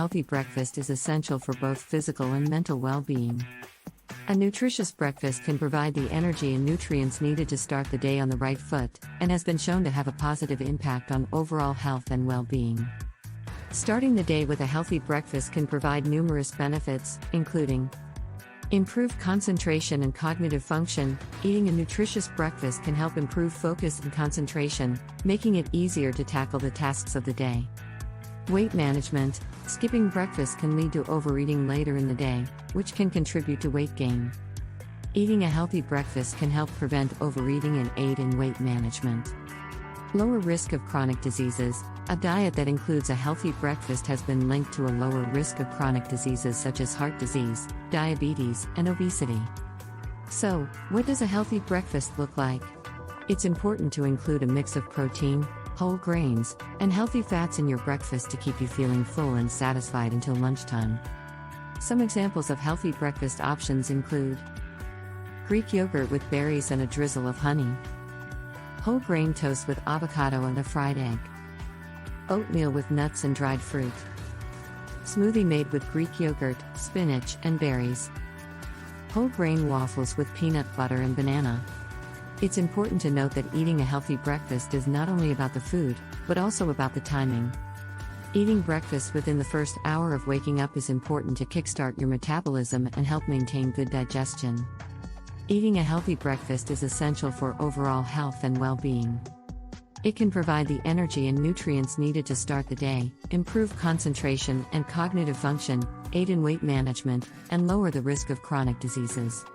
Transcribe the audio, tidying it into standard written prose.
healthy breakfast is essential for both physical and mental well-being. A nutritious breakfast can provide the energy and nutrients needed to start the day on the right foot, and has been shown to have a positive impact on overall health and well-being. Starting the day with a healthy breakfast can provide numerous benefits, including improved concentration and cognitive function. Eating a nutritious breakfast can help improve focus and concentration, making it easier to tackle the tasks of the day. Weight management. Skipping breakfast can lead to overeating later in the day, which can contribute to weight gain. Eating a healthy breakfast can help prevent overeating and aid in weight management. Lower risk of chronic diseases. A diet that includes a healthy breakfast has been linked to a lower risk of chronic diseases such as heart disease, diabetes, and obesity. So, what does a healthy breakfast look like? It's important to include a mix of protein, whole grains, and healthy fats in your breakfast to keep you feeling full and satisfied until lunchtime. Some examples of healthy breakfast options include Greek yogurt with berries and a drizzle of honey, whole grain toast with avocado and a fried egg, oatmeal with nuts and dried fruit, smoothie made with Greek yogurt, spinach, and berries, whole grain waffles with peanut butter and banana. It's important to note that eating a healthy breakfast is not only about the food, but also about the timing. Eating breakfast within the first hour of waking up is important to kickstart your metabolism and help maintain good digestion. Eating a healthy breakfast is essential for overall health and well-being. It can provide the energy and nutrients needed to start the day, improve concentration and cognitive function, aid in weight management, and lower the risk of chronic diseases.